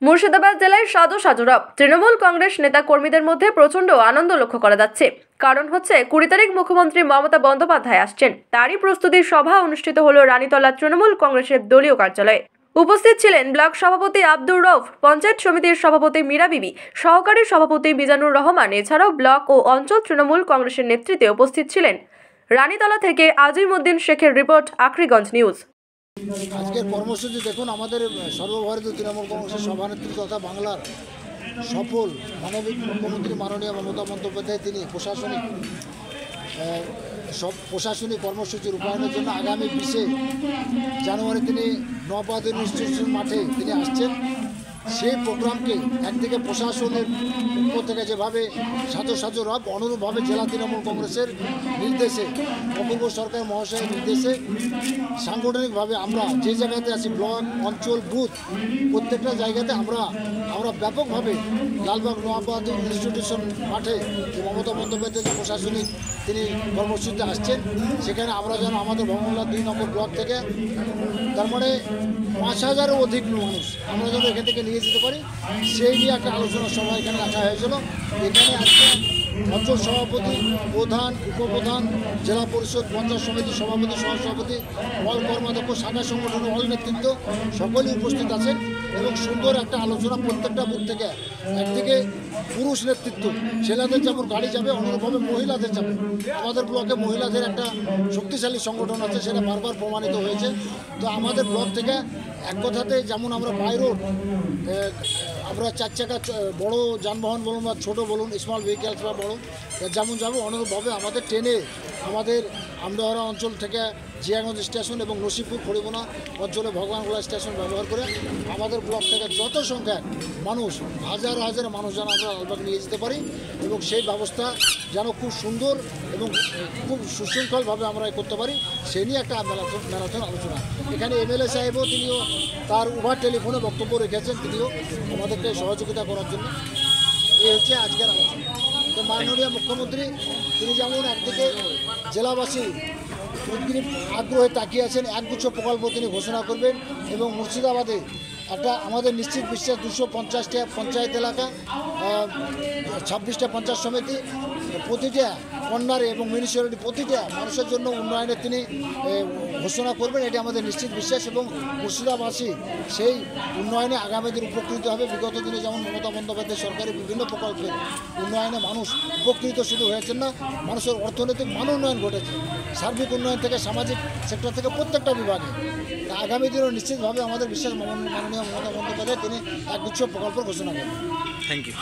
মুর্শিদাবাদ জেলায় সাজো সাজোরব তৃণমূল কংগ্রেস নেতা কর্মীদের মধ্যে প্রচন্ড আনন্দ লক্ষ্য করা যাচ্ছে। কারণ হচ্ছে 20 তারিখ মুখ্যমন্ত্রী মমতা বন্দ্যোপাধ্যায় আসছেন, তারই প্রস্তুতির সভা অনুষ্ঠিত হলো রানীতলা তৃণমূল কংগ্রেসের দলীয় কার্যালয়ে। উপস্থিত ছিলেন ব্লক সভাপতি আব্দুর রউফ, পঞ্চায়েত সমিতির সভাপতি মীরা বিবি, সহকারী সভাপতি মিজানুর রহমান। এছাড়াও ব্লক ও অঞ্চল তৃণমূল কংগ্রেসের নেতৃত্বে উপস্থিত ছিলেন। রানীতলা থেকে আজিমউদ্দিন শেখের রিপোর্ট, আখরিগঞ্জ নিউজ। আজকের কর্মসূচি দেখুন, আমাদের সর্বভারতীয় তৃণমূল কংগ্রেসের সভানেত্রী তথা বাংলার সফল মানবিক মুখ্যমন্ত্রী মাননীয় মমতা বন্দ্যোপাধ্যায় তিনি প্রশাসনিক কর্মসূচি রূপায়ণের জন্য আগামী 20 জানুয়ারি তিনি নবাদ ইনস্টিটিউশন মাঠে তিনি আসছেন। সেই প্রোগ্রামকে একদিকে প্রশাসনের পক্ষ থেকে যেভাবে সাজো রব, অনুরূপভাবে জেলা তৃণমূল কংগ্রেসের নির্দেশে, অপূর্ব সরকার মহাশয়ের নির্দেশে সাংগঠনিকভাবে আমরা যে জায়গাতে আছি, ব্লক, অঞ্চল, বুথ, প্রত্যেকটা জায়গাতে আমরা ব্যাপকভাবে লালবাগ নবাদ ইনস্টিটিউশন মাঠে মমতা বন্দ্যোপাধ্যায় যে প্রশাসনিক তিনি কর্মসূচিতে আসছেন, সেখানে আমরা যেন আমাদের ভবনলা 2 নম্বর ব্লক থেকে তার মানে 5000-এরও অধিক মানুষ আমরা যেন এখান থেকে নিয়ে যেতে পারি, সেই নিয়ে একটা আলোচনা সভা এখানে রাখা হয়েছিল। এখানে আজকে অঞ্চল সভাপতি, প্রধান, উপপ্রধান, জেলা পরিষদ, পঞ্চায়েত সমিতির সভাপতি, সহসভাপতি, অল কর্মাধ্যক্ষ, শাখা সংগঠনের অল নেতৃত্ব সকলেই উপস্থিত আছেন এবং সুন্দর একটা আলোচনা প্রত্যেকটা বুথ থেকে। একদিকে পুরুষ নেতৃত্ব, ছেলেদের যেমন গাড়ি যাবে, অনুরূপভাবে মহিলাদের যাবে। আমাদের ব্লকে মহিলাদের একটা শক্তিশালী সংগঠন আছে, সেটা বারবার প্রমাণিত হয়েছে। তো আমাদের ব্লক থেকে এক কথাতে যেমন আমরা বাই রোড, আমরা 4 চাকা বড় যানবাহন বলুন বা ছোটো বলুন, স্মল ভেহিক্যালস বা বড় যেমন যাবো, অনুরূপভাবে আমাদের ট্রেনে আমাদের আমদাহারা অঞ্চল থেকে জিয়াগঞ্জ স্টেশন এবং নসিপুর খড়িবোনা অঞ্চলে ভগবানগোলা স্টেশন ব্যবহার করে আমাদের ব্লক থেকে যত সংখ্যার মানুষ, হাজার হাজার মানুষ যেন আমরা লালবাগ নিয়ে যেতে পারি এবং সেই ব্যবস্থা যেন খুব সুন্দর এবং খুব সুশৃঙ্খলভাবে আমরা করতে পারি, সেই নিয়ে একটা ম্যারাথন আলোচনা। এখানে এমএলএ সাহেবও তিনিও তার উভার টেলিফোনে বক্তব্য রেখেছেন, তিনিও আমাদেরকে সহযোগিতা করার জন্য। এই হচ্ছে আজকের আলোচনা। তো মাননীয় মুখ্যমন্ত্রী তিনি যেমন একদিকে জেলাবাসী তিনি আগ্রহে তাকিয়ে আছেন, একগুচ্ছ প্রকল্প তিনি ঘোষণা করবেন এবং মুর্শিদাবাদে একটা আমাদের নিশ্চিত বিশ্বাস 250টা পঞ্চায়েত এলাকা, 26টা পঞ্চায়েত সমিতি, প্রতিটা কর্নারে এবং মিউনিসিপ্যালিটি প্রতিটা মানুষের জন্য উন্নয়নের তিনি ঘোষণা করবেন, এটি আমাদের নিশ্চিত বিশ্বাস। এবং মুর্শিদাবাসী সেই উন্নয়নে আগামী দিন উপকৃত হবে। বিগত দিনে যেমন মমতা বন্দ্যোপাধ্যায় সরকারের বিভিন্ন প্রকল্পের উন্নয়নে মানুষ উপকৃত শুধু হয়েছেন না, মানুষের অর্থনৈতিক মান উন্নয়ন ঘটেছে, সার্বিক উন্নয়ন থেকে সামাজিক সেক্টর থেকে প্রত্যেকটা বিভাগে। আগামী দিনেও নিশ্চিতভাবে আমাদের বিশ্বাস মাননীয় মমতা বন্দ্যোপাধ্যায় তিনি একগুচ্ছ প্রকল্প ঘোষণা করবেন। Thank you.